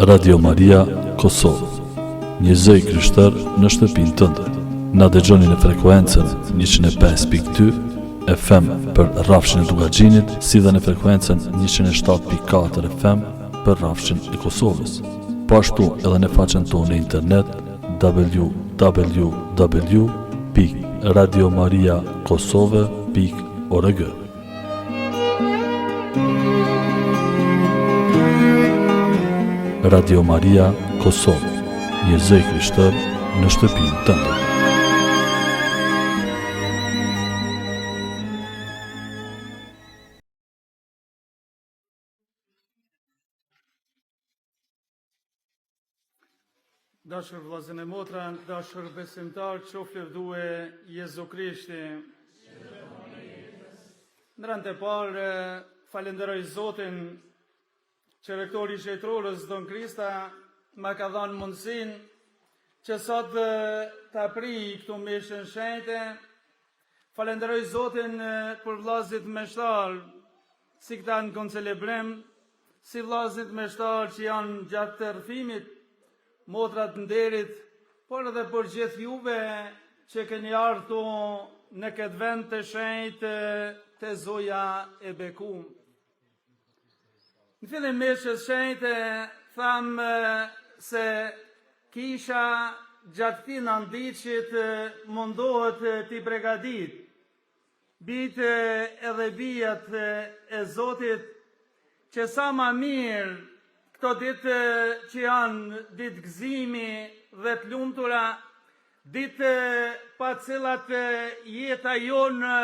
Radio Maria Kosovë. Një zëj krishter në shtëpinë tënde. Na dëgjoni në frekuencën 105.2 FM për rrafshin e Dugaxhinit, si dhe në frekuencën 107.4 FM për rrafshin e Kosovës. Po ashtu edhe në faqen tonë në internet www.radiomariakosove.org. Radio Maria Kosovë, një zëj krishter në shtëpinë tënde. Dashur vllazën e motra, dashur besimtar, qoftë lavdue Jezu Krishti. Në rand e parë falenderoj Zotin që rektori i shtetërorës Don Krista ma ka dhënë mundësinë që sot të aprij këtu mishën shenjte. Falenderoj Zotin për vllazit meshtar, si këta në koncelebrim, si vllazit meshtar që janë gjatë të rrëfimit, motrat nderit, por edhe për gjithë juve që keni ardhur në këtë vend të shenjtë të Zoja e bekum. Në fillim mishës shenjte thamë se kisha gjatë këtij nëndiqit mundohet t'i pregadit bitë edhe bijat e Zotit që sa ma mirë këto ditë që janë ditë gëzimi dhe të lumtura, ditë pa cilat jeta jonë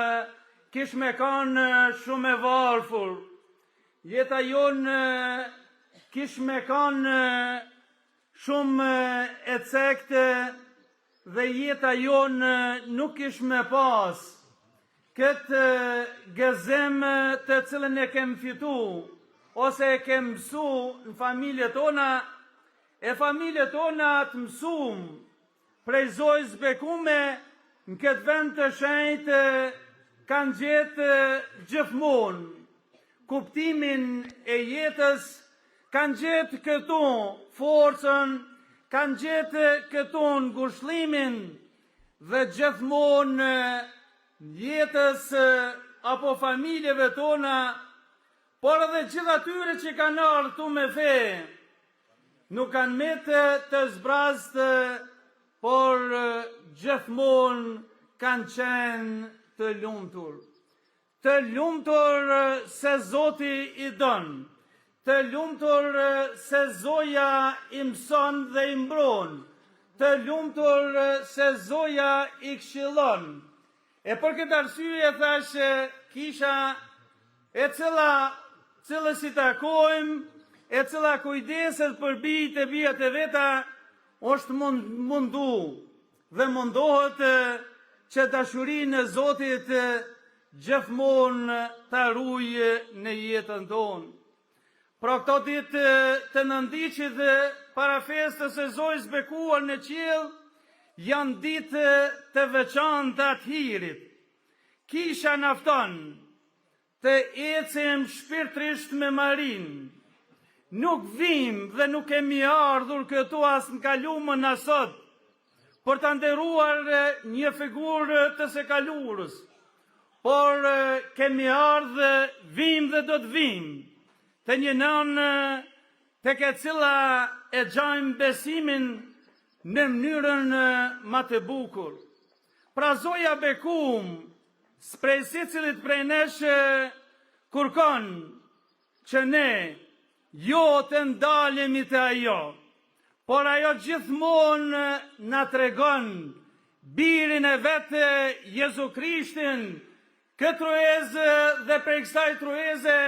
kish me kanë shumë e varfër, jeta jonë kish me kanë shumë e cekte dhe jeta jonë nuk kish me pas këtë gëzim të cilën e kem fitu ose e kem mësu në familje tona, e familje tona të mësum prej Zojës bekume në këtë vend të shenjtë kanë gjetë gjithmonë kuptimin e jetës, kanë gjetë këtu forcën, kanë gjetë këtu ngushëllimin dhe gjithmonë jetës apo familjeve tona, por edhe gjithë atyre që kanë ardhur këtu me fe, nuk kanë metë të zbraztë, por gjithmonë kanë qenë të lumtur. Të lumtur se Zoti i don, të lumtur se Zoja i mëson dhe i mbron, të lumtur se Zoja i këshillon. E për këtë arsye thash kisha e cilës i takojmë, e cila kujdeset për bijët e bijat e veta, është mundu dhe mundohet që dashurinë e Zotit gjithmonë ta ruajë në jetën tonë. Pra këto ditë të nëndiqit dhe para festës e Zojës bekuar në qiell, janë ditë të veçanta të hirit. Kisha nafton të ecim shpirtrisht me Marinë. Nuk vim dhe nuk kemi ardhur këtu as në kalumën asot, për të nderuar një figurë të së kalurës, por kemi ardhur, vim dhe do të vim të një nënë të ke cila e gjajmë besimin në mënyrën ma të bukur. Pra Zoja bekum, sprej si cilit prej nesh kërkon që ne jo të ndalemi të ajo, por ajo gjithmonë na tregon birin e vetë Jezu Krishtin, këtë trueze dhe prej kësaj trueze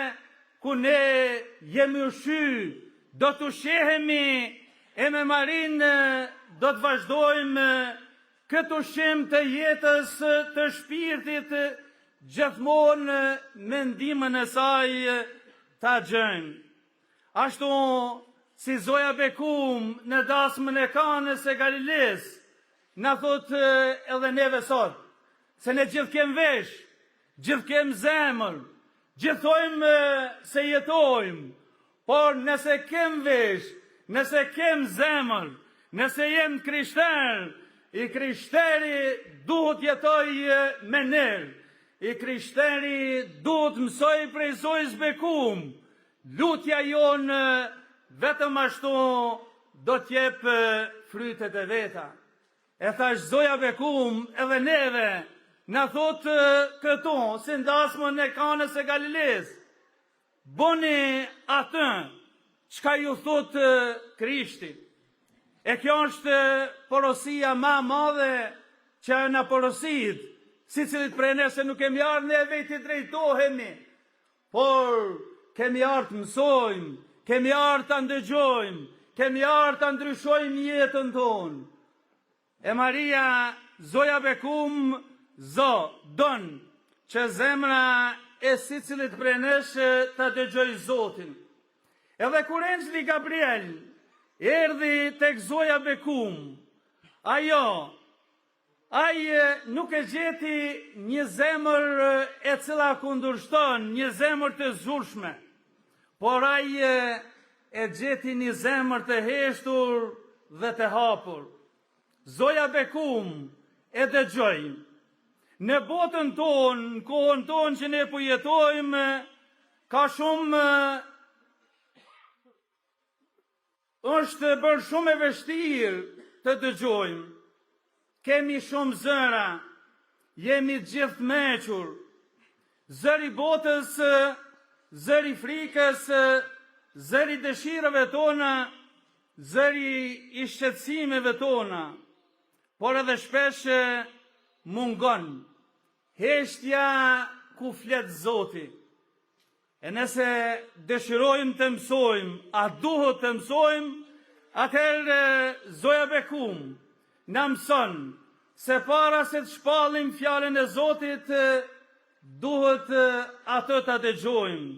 ku ne jemi ushy, do të ushqehemi e me Marinë do të vazhdojmë këtë ushqim të jetës të shpirtit gjithmonë me ndihmën e saj ta gjejmë. Ashtu si Zoja bekum në dasmën e Kanës e Galiles, na thot edhe neve sot, se ne gjithë kem vesh, gjithë kem zemër, gjithojmë se jetojmë, por nëse kem vesh, nëse kem zemër, nëse jem krishter, i krishteri duhet jetoj me nërë, i krishteri duhet mësoj prej Zojës bekum, lutja jonë vetëm ashtu do t'jep frytet e veta. E thash Zoja bekum edhe neve, në thotë këto, si ndasmën e Kanës e Galiles, boni atë, çka ju thotë Krishti. E kjo është porosia ma madhe që në porosit, si cilit prej nëse nuk kemi ardhë ne vetë të drejtohemi, por kemi ardhë të mësojmë, kemi ardhë të ndëgjojmë, kemi ardhë të ndryshojmë jetën tonë. E Maria, Zoja bekum, donë që zemra e si cilit prej nëse të dëgjoj Zotin. Edhe kur engjëli Gabriel erdhi tek Zoja bekum, ai nuk e gjeti një zemër e cila kundërshton, një zemër të zhurshme, por ai e gjeti një zemër të heshtur dhe të hapur. Zoja bekum e dëgjoj. Në botën tonë, në kohën tonë që ne po jetojmë, ka shumë është bërë shumë e vështirë të dëgjojmë. Kemi shumë zëra, jemi gjithë mequr. Zëri botës, zëri frikës, zëri dëshirave tona, zëri i shqetësimeve tona, por edhe shpesh mungon heshtja ku flet Zoti. E nëse dëshirojmë të mësojmë, a duhet të mësojmë, atëherë Zoja bekum na mëson se para se të shpallim fjalën e Zotit, duhet atë ta dëgjojmë.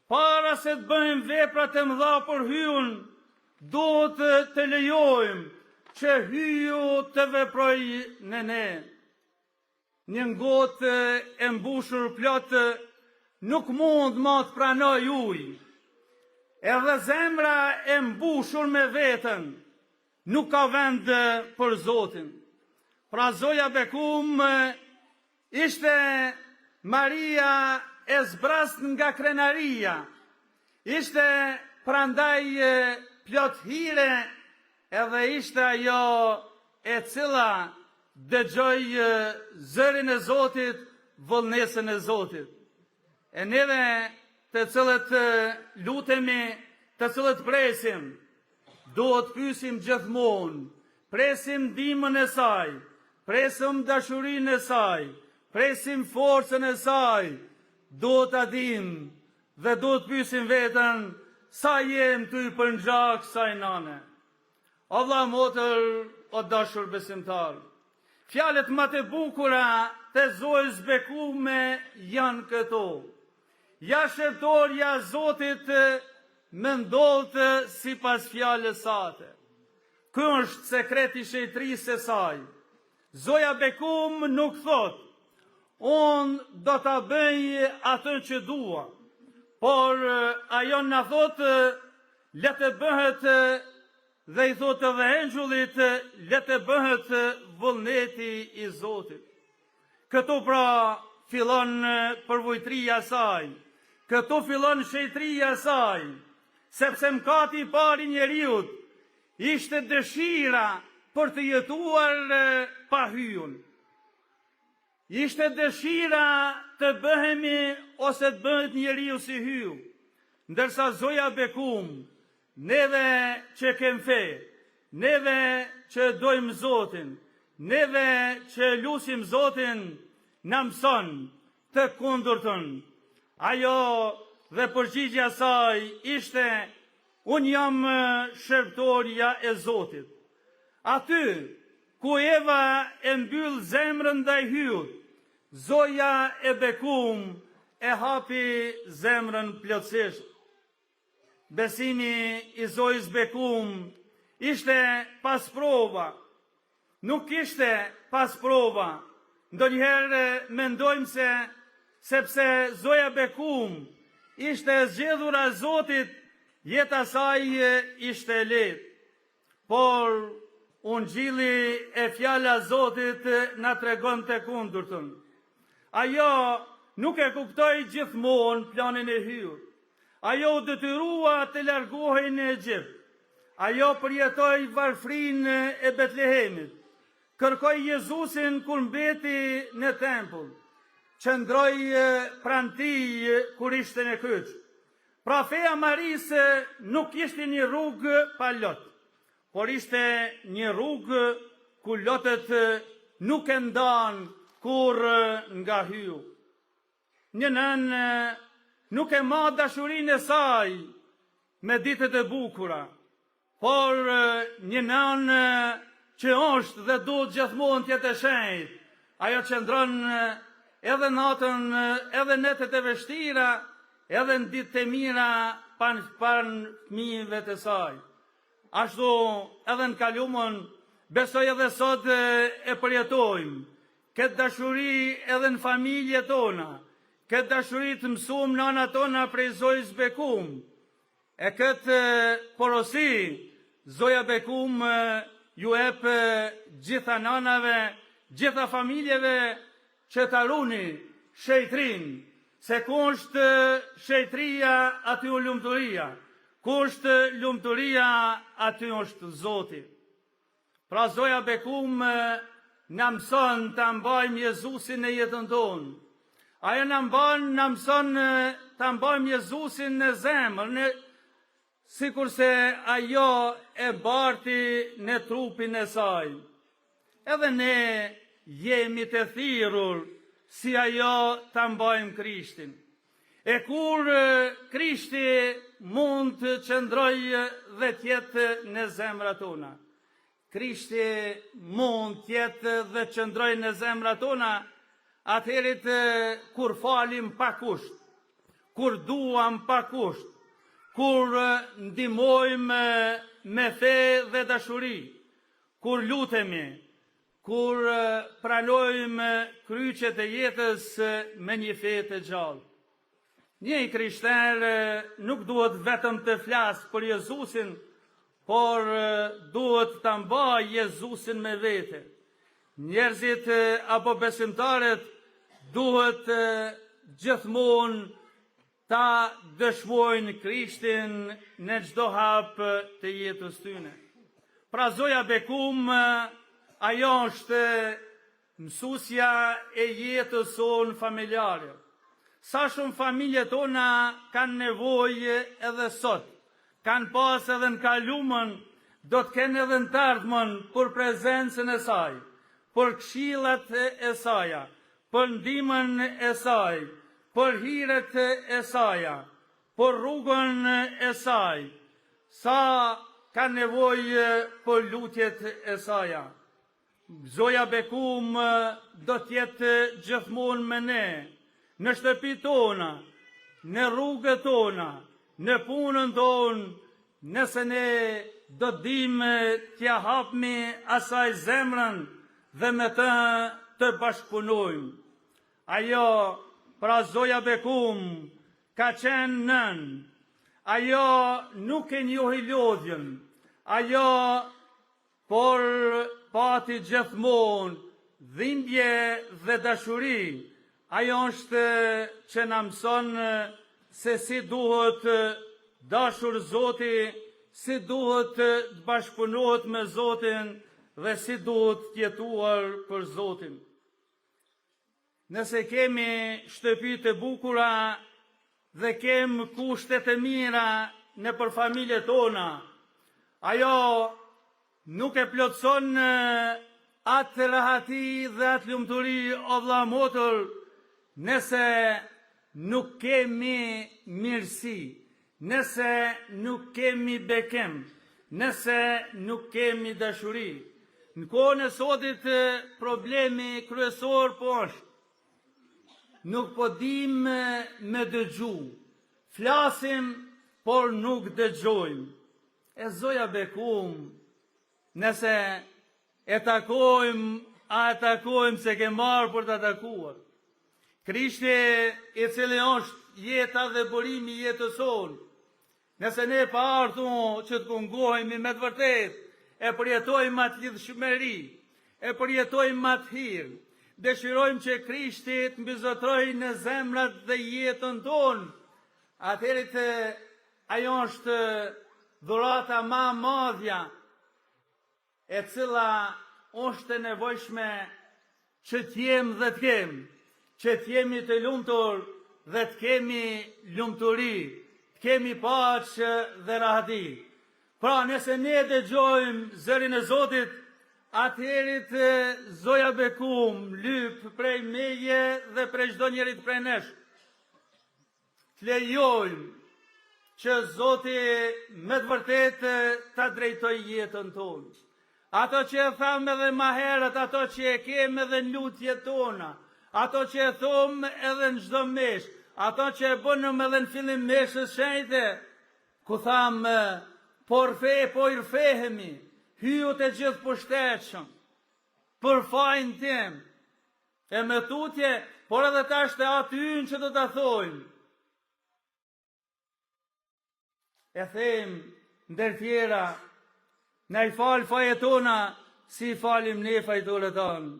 Para se të bëjmë vepra të mëdha për hyun, duhet të lejojmë që hyu të veprojë në ne. Një gotë e mbushur plot nuk mund më të pranoj ujë. Edhe zemra e mbushur me veten nuk ka vend për Zotin. Pra Zoja bekum ishte Maria e zbrast nga krenaria, ishte prandaj plot hire, edhe ishte ajo e cila dëgjoj zërin e Zotit, vullnesën e Zotit. E neve të cilët lutemi, të cilët presim, duhet pysim gjithmonë, presim ndihmën e saj, presim dashurinë e saj, presim forcën e saj, duhet ta dim dhe duhet pysim veten, sa jem ty për ngjak saj nane. Allah motër, o dashur besimtar, fjalët më të bukura të Zojës bekume janë këto. Ja shërtorja Zotit më ndodhte sipas fjalës sate. Ky është sekreti shejtrisë e saj. Zoja bekum nuk thot, unë do ta bëj atë që dua, por ajo na thot, le të bëhet, dhe i thot edhe engjullit, le të bëhet vullneti i Zotit. Këtu pra fillon përvojtria saj, këtu fillon shejtria saj, sepse mkati i parë i njeriut ishte dëshira për të jetuar pa hyun. Ishte dëshira të bëhemi ose të bëhet njeriu si hyu. Ndërsa Zoja bekum, neve që kem fe, neve që dojmë Zotin, neve që lusim Zotin, na mëson të kundërtën. Ajo dhe përgjigja saj ishte, unë jam shërtorja e Zotit. Aty ku Eva e mbyll zemrën ndaj hyut, Zoja e bekum e hapi zemrën plotësisht. Besimi i Zojës bekum ishte pas prova, nuk ishte pas prova. Ndonjëherë mendojmë sepse Zoja bekum ishte zgjedhur e Zotit, Jeta saj ishte e lehtë, por Ungjilli e fjala Zotit na tregon të kundërtën. Ajo nuk e kuptoi gjithmonë planin e hyrë. Ajo u detyrua të largohej në Egjipt. Ajo përjetoi varfrinë e Betlehemit. Kërkoi Jezusin kur mbeti në tempull. Qëndroi pranë tij kur ishte në kyç. Pra feja Marisë nuk ishte një rrugë pa lot, por ishte një rrugë ku lotët nuk e ndan kur nga hyu. Një nën nuk e ma dashurinë e saj me ditët e bukura, por një nën që është dhe duhet gjithmonë të jetë e shenjtë. Ajo qëndron edhe natën, edhe netët e vështira, edhe në ditët e mira pan fëmijëve të saj. Ashtu edhe në kalumën, besoj edhe sot e përjetojmë, këtë dashuri edhe në familje tona, këtë dashuri të mësum nana tona prej Zojës Bekum, e këtë porosi, Zoja Bekum ju ep gjitha nanave, gjitha familjeve që të aruni shejtrin, se ku është shejtria aty u lumturia, ku është lumturia aty është Zoti. Pra Zoja Bekum në mëson të mbajmë Jezusin në jetën tonë. Ajo në mëson të mbajmë Jezusin në zemër, si kurse ajo e barti në trupin e saj. Edhe ne jemi të thirrur si ajo të mbajmë Krishtin. E kur Krishti mund të qëndroj dhe tjetë në zemra tona. Krishti mund tjetë dhe qëndroj në zemra tona, atëherit kur falim pa kusht, kur duam pa kusht, kur ndihmojmë me fe dhe dashuri, kur lutemi, kur pranojmë kryqet e jetës me një fe të gjallë. Një krishter nuk duhet vetëm të flasë për Jezusin, por duhet të mbajë Jezusin me vete. Njerëzit apo besimtarët duhet gjithmonë ta dëshmojnë Krishtin në çdo hap të jetës tyne. Pra Zoja Bekum, ajo është mësusja e jetës sonë familjare. Sa shumë familje tona kanë nevojë edhe sot, kanë pas edhe në kalumën, do të kenë edhe në tardhmen për prezencën e saj, për këshillat e saja, për ndihmën e saj, për hiret e saja, për rrugën e saj, sa ka nevojë për lutjet e saja. Zoja Bekum do t'jetë gjithmonë me ne, në shtëpi tona, në rrugët tona, në punën tonë, nëse ne do dimë t'ja hapmi asaj zemrën dhe me të bashkëpunojmë. Ajo, pra Zoja Bekum, ka qenë nën, ajo nuk e njohi lodhjen, ajo por pati gjithmonë dhimbje dhe dashuri. Ajo është që na mëson se si duhet dashur Zoti, si duhet të bashkëpunohet me Zotin dhe si duhet tjetuar për Zotin. Nëse kemi shtëpi të bukura dhe kem kushtet e mira në për familjet tona, ajo nuk e plotson atë rahati dhe atë lumturi o vlla motër, nëse nuk kemi mirësi, nëse nuk kemi bekem, nëse nuk kemi dashuri. Në kohën e sotit problemi kryesor po është, nuk po dim me dëgju, flasim por nuk dëgjojmë. E Zoja Bekum, nëse e takojmë, a e takojmë se ke marrë për të takuar. Krishti i cili është jeta dhe burimi jetës sonë, Nëse ne pa ardhur që të kungohemi me të vërtet, e përjetojmë atë lidhshmëri, e përjetojmë atë hir, dëshirojmë që Krishti të mbizotrojë në zemrat dhe jetën tonë, atëherë ajo është dhurata më e madhja, e cila është e nevojshme që t'jem dhe t'kem, që t'jemi të lumtur dhe t'kemi lumturi, t'kemi paqë dhe rahati. Pra, nëse ne dëgjojmë zërin e Zotit, atëherit Zoja bekum, lyp prej meje dhe prej çdo njerit prej nesh. T'lejojmë që Zoti me të vërtet ta drejtoj jetën tonë. Ato që e thamë edhe ma herët, ato që e kemë edhe në lutjet tona, ato që e thumë edhe në çdo mesh, ato që e bënëm edhe në fillim meshës shenjte, ku thamë, por i rfehemi, hyju të gjithë pushtetshëm, për fajin tim, e me tutje, por edhe tash të aty që do të thojmë. E them, ndër tjera, ne i falë fajet tona, si falim ne fajtore tonë.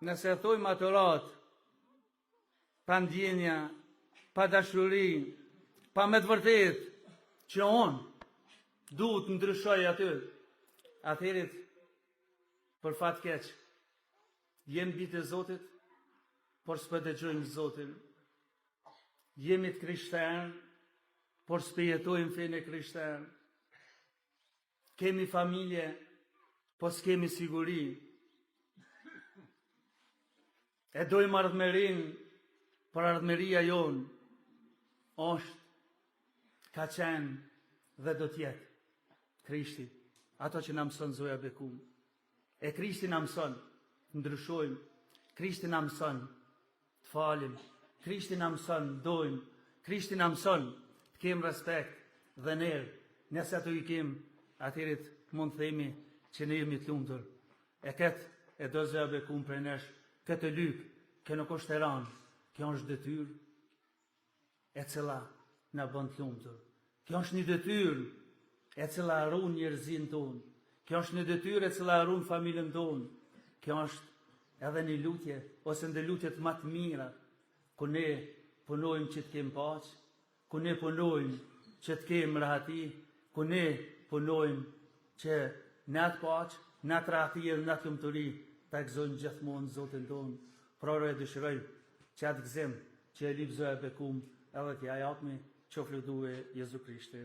Nëse thojmë maturat, pa ndjenja, pa dashuri, pa me të vërtet, që unë duhet ndryshoj aty, atëherit, për fat keq, jem bitë e Zotit, por s'pe dëgjojmë Zotin. Jemi të krishterë, por s'pejetojmë fenë e krishterë. Kemi familje, por s'kemi siguri. E dojmë ardhmerin, por ardhmeria jonë është, ka qenë dhe do tjetë Krishti, ato që na mëson Zoja bekum. E Krishti na mëson të ndryshojmë, Krishti na mëson të falim, Krishti na mëson dojmë, Krishti na mëson të kemë respekt dhe nerë, nëse ato i kemë, atëherit mund të themi që ne jemi të lumtur. E këtë e do Zoja bekum prej nesh, këtë lyp, kjo nuk është e ranë, kjo është detyrë e cila na bën të lumtur. Kjo është një detyrë e cila harron njerëzin tonë. Kjo është një detyrë e cila harron familjen tonë. Kjo është edhe një lutje ose ndër lutjet më të mira, ku ne punojmë që të kemë paqë, ku ne punojmë që të kemë rahati, ku ne punojmë që në atë paqë, në atë rahati dhe në atë lumturi ta gëzojmë gjithmonë Zotin tonë. Prorë e dëshiroj që atë gëzim që e lip Zoja bekum edhe t'ja japmi qoftë duhe Jezu Krishti.